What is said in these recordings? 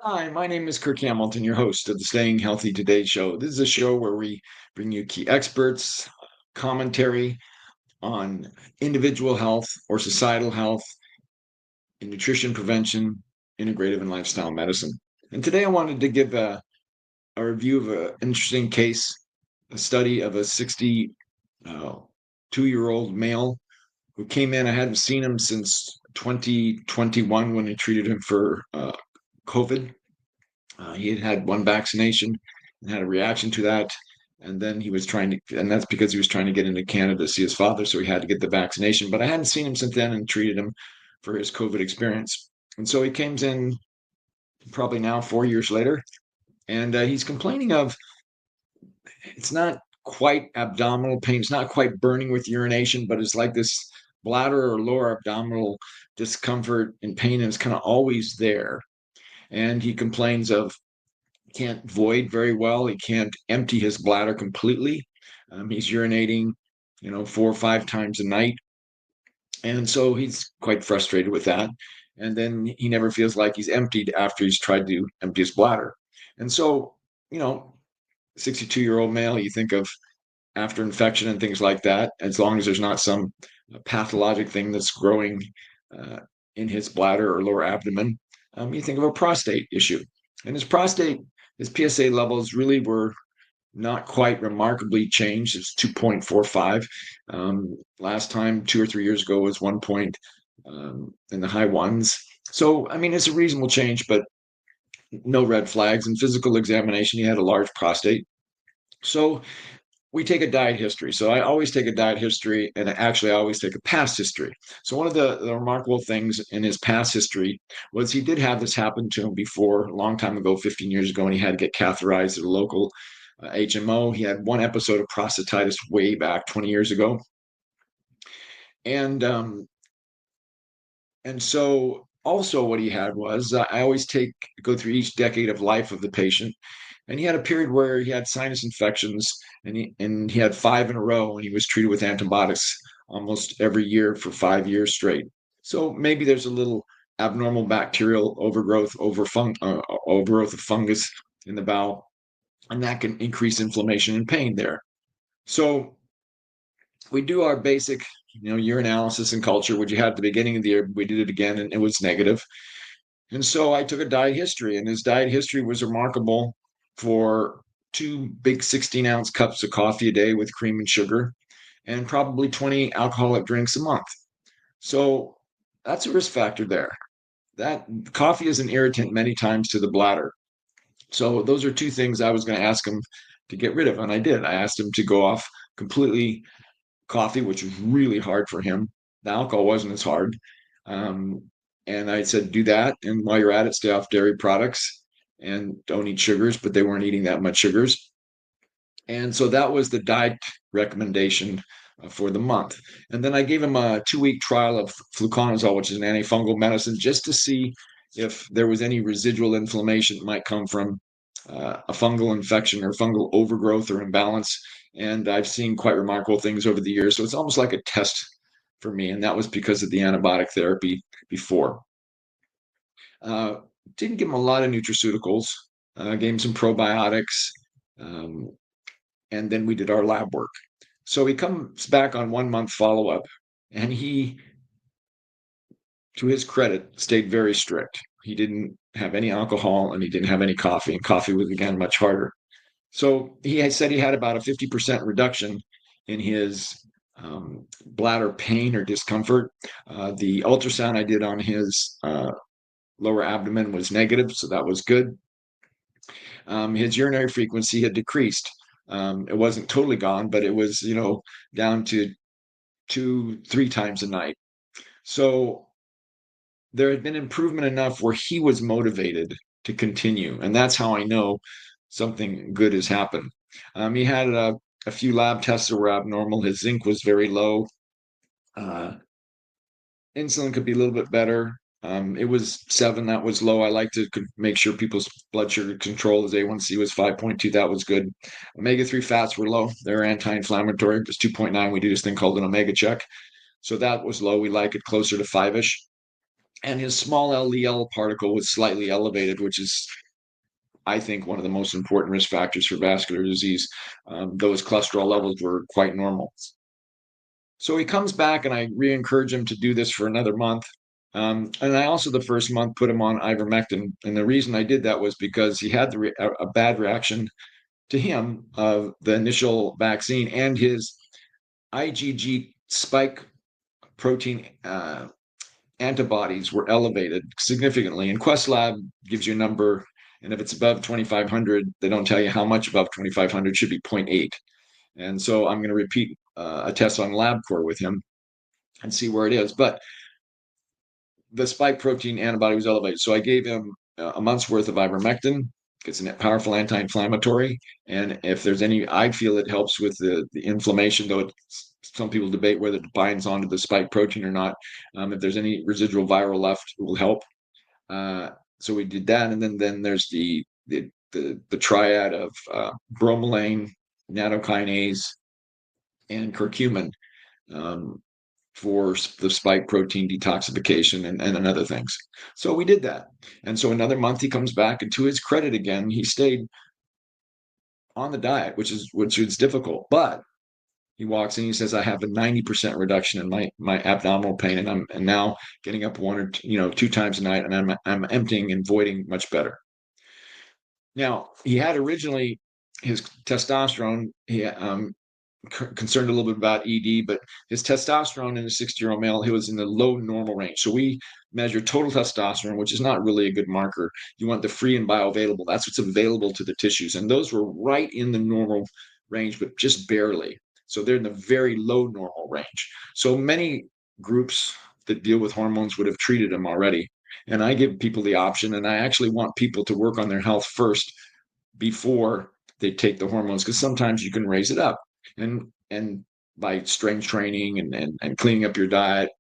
Hi, my name is Kirk Hamilton, your host of the Staying Healthy Today show. This is a show where we bring you key experts, commentary on individual health or societal health in nutrition prevention, integrative and lifestyle medicine. And today I wanted to give a review of an interesting case, a study of a 62-year-old male who came in. I hadn't seen him since 2021 when I treated him for COVID. He had had one vaccination and had a reaction to that. And then he was trying to, and that's because he was trying to get into Canada to see his father. So he had to get the vaccination. But I hadn't seen him since then and treated him for his COVID experience. And so he comes in probably now 4 years later, and he's complaining of it's not quite abdominal pain. It's not quite burning with urination, but it's like this bladder or lower abdominal discomfort and pain. And it's kind of always there. And he complains of can't void very well. He can't empty his bladder completely. He's urinating, 4 or 5 times a night. And so he's quite frustrated with that. And then he never feels like he's emptied after he's tried to empty his bladder. And so, 62-year-old male, you think of after infection and things like that, as long as there's not some pathologic thing that's growing in his bladder or lower abdomen, you think of a prostate issue. And his PSA levels really were not quite remarkably changed. It's 2.45. Last time, 2 or 3 years ago, was 1 point in the high ones. So, I mean, it's a reasonable change, but no red flags. In physical examination, he had a large prostate. So we take a diet history. So I always take a diet history, and actually I always take a past history. So one of the remarkable things in his past history was he did have this happen to him before, a long time ago, 15 years ago, and he had to get catheterized at a local HMO. He had one episode of prostatitis way back 20 years ago. And so also what he had was I always go through each decade of life of the patient. And he had a period where he had sinus infections, and he had 5 in a row, and he was treated with antibiotics almost every year for 5 years straight. So maybe there's a little abnormal bacterial overgrowth, overgrowth of fungus in the bowel, and that can increase inflammation and pain there. So we do our basic, urinalysis and culture, which you had at the beginning of the year. We did it again, and it was negative. And so I took a diet history, and his diet history was remarkable for two big 16-ounce cups of coffee a day with cream and sugar, and probably 20 alcoholic drinks a month. So that's a risk factor there. That coffee is an irritant many times to the bladder. So those are two things I was going to ask him to get rid of, and I did. I asked him to go off completely coffee, which was really hard for him. The alcohol wasn't as hard. And I said, do that. And while you're at it, stay off dairy products and don't eat sugars, but they weren't eating that much sugars. And so that was the diet recommendation for the month. And then I gave him a 2-week trial of fluconazole, which is an antifungal medicine, just to see if there was any residual inflammation that might come from a fungal infection or fungal overgrowth or imbalance. And I've seen quite remarkable things over the years. So it's almost like a test for me. And that was because of the antibiotic therapy before. Didn't give him a lot of nutraceuticals, gave him some probiotics, and then we did our lab work. So he comes back on 1 month follow-up, and he, to his credit, stayed very strict. He didn't have any alcohol, and he didn't have any coffee, and coffee was, again, much harder. So he had said he had about a 50% reduction in his bladder pain or discomfort. The ultrasound I did on his lower abdomen was negative, so that was good. His urinary frequency had decreased. It wasn't totally gone, but it was, down to 2-3 times a night. So there had been improvement enough where he was motivated to continue. And that's how I know something good has happened. He had a few lab tests that were abnormal. His zinc was very low. Insulin could be a little bit better. It was 7. That was low. I like to make sure people's blood sugar control. His A1C was 5.2. That was good. Omega-3 fats were low. They're anti-inflammatory. It was 2.9. We do this thing called an omega check. So that was low. We like it closer to 5-ish. and his small LDL particle was slightly elevated, which is, I think, one of the most important risk factors for vascular disease. Those cholesterol levels were quite normal. So he comes back, and I re-encourage him to do this for another month. And I also, the first month, put him on ivermectin. And the reason I did that was because he had a bad reaction to him of the initial vaccine, and his IgG spike protein antibodies were elevated significantly. And Quest Lab gives you a number, and if it's above 2,500, they don't tell you how much above 2,500, should be 0.8. And so I'm going to repeat a test on LabCorp with him and see where it is. But the spike protein antibody was elevated. So I gave him a month's worth of ivermectin. It's a powerful anti-inflammatory. And if there's any, I feel it helps with the inflammation, though some people debate whether it binds onto the spike protein or not. If there's any residual viral left, it will help. So we did that. And then there's the triad of bromelain, nattokinase, and curcumin for the spike protein detoxification and other things. So we did that. And so another month he comes back, and to his credit again, he stayed on the diet, which is difficult. But he walks in, he says, I have a 90% reduction in my abdominal pain, and I'm now getting up one or two times a night, and I'm emptying and voiding much better. Now, he had originally his testosterone, he concerned a little bit about ED, but his testosterone in a 60-year-old male, he was in the low normal range. So we measure total testosterone, which is not really a good marker. You want the free and bioavailable. That's what's available to the tissues. And those were right in the normal range, but just barely. So they're in the very low normal range. So many groups that deal with hormones would have treated them already. And I give people the option, and I actually want people to work on their health first before they take the hormones, because sometimes you can raise it up. And by strength training and cleaning up your diet,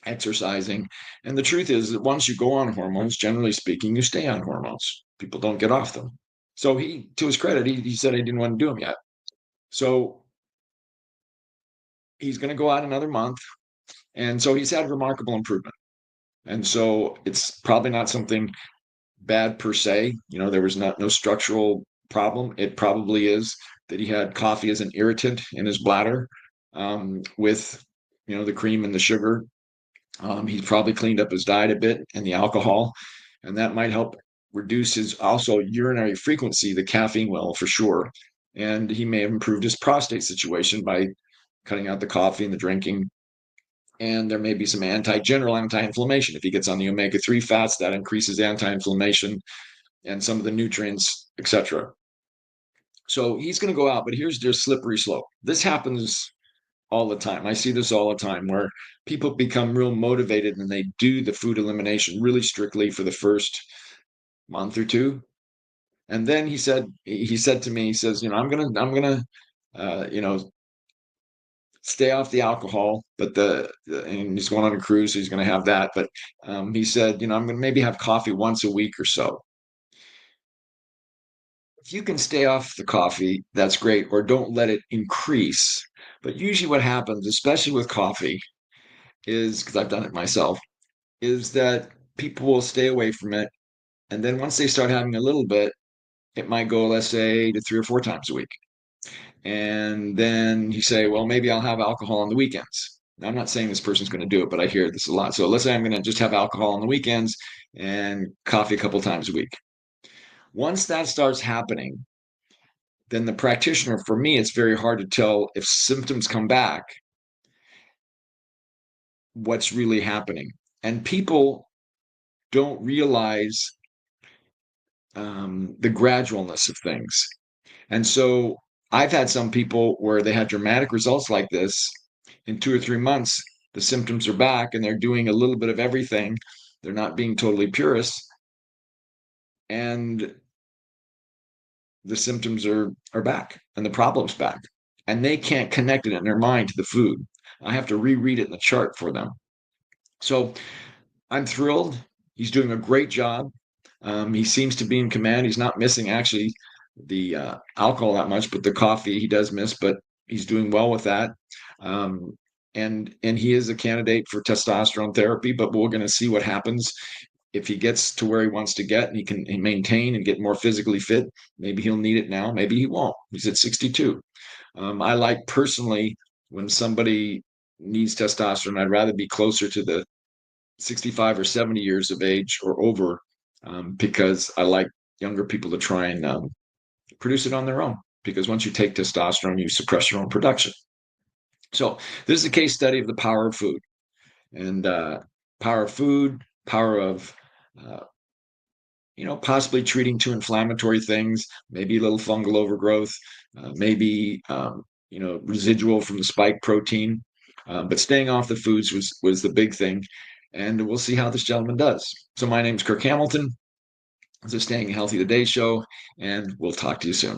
exercising. And the truth is that once you go on hormones, generally speaking, you stay on hormones. People don't get off them. So he, to his credit, he said he didn't want to do them yet. So he's going to go out another month. And so he's had remarkable improvement. And so it's probably not something bad per se. There was no structural problem. It probably is that he had coffee as an irritant in his bladder, with the cream and the sugar. He's probably cleaned up his diet a bit and the alcohol, and that might help reduce his also urinary frequency. The caffeine will, for sure. And he may have improved his prostate situation by cutting out the coffee and the drinking. And there may be some general anti-inflammation. If he gets on the omega-3 fats, that increases anti-inflammation and some of the nutrients, etc. So he's going to go out, but here's their slippery slope. This happens all the time. I see this all the time, where people become real motivated and they do the food elimination really strictly for the first month or two. And then he said to me, he says, I'm gonna stay off the alcohol, but and he's going on a cruise, so he's going to have that. But he said, I'm going to maybe have coffee once a week or so. If you can stay off the coffee, that's great, or don't let it increase. But usually what happens, especially with coffee, is, because I've done it myself, is that people will stay away from it. And then once they start having a little bit, it might go, let's say, to 3 or 4 times a week. And then you say, well, maybe I'll have alcohol on the weekends. Now, I'm not saying this person's going to do it, but I hear this a lot. So let's say I'm going to just have alcohol on the weekends and coffee a couple times a week. Once that starts happening, then the practitioner, for me, it's very hard to tell if symptoms come back, what's really happening. And people don't realize the gradualness of things. And so I've had some people where they had dramatic results like this. In 2 or 3 months, the symptoms are back and they're doing a little bit of everything. They're not being totally purists. And the symptoms are back and the problem's back. And they can't connect it in their mind to the food. I have to reread it in the chart for them. So I'm thrilled. He's doing a great job. He seems to be in command. He's not missing actually the alcohol that much, but the coffee he does miss, but he's doing well with that. and he is a candidate for testosterone therapy, but we're going to see what happens if he gets to where he wants to get and he can maintain and get more physically fit. Maybe he'll need it now, maybe he won't. He's at 62. I like personally when somebody needs testosterone, I'd rather be closer to the 65 or 70 years of age or over, because I like younger people to try and produce it on their own, because once you take testosterone, you suppress your own production. So this is a case study of the power of food, and power of food, power of uh, possibly treating two inflammatory things, maybe a little fungal overgrowth, maybe residual from the spike protein, but staying off the foods was the big thing, and we'll see how this gentleman does. So my name is Kirk Hamilton. This is Staying Healthy Today show, and we'll talk to you soon.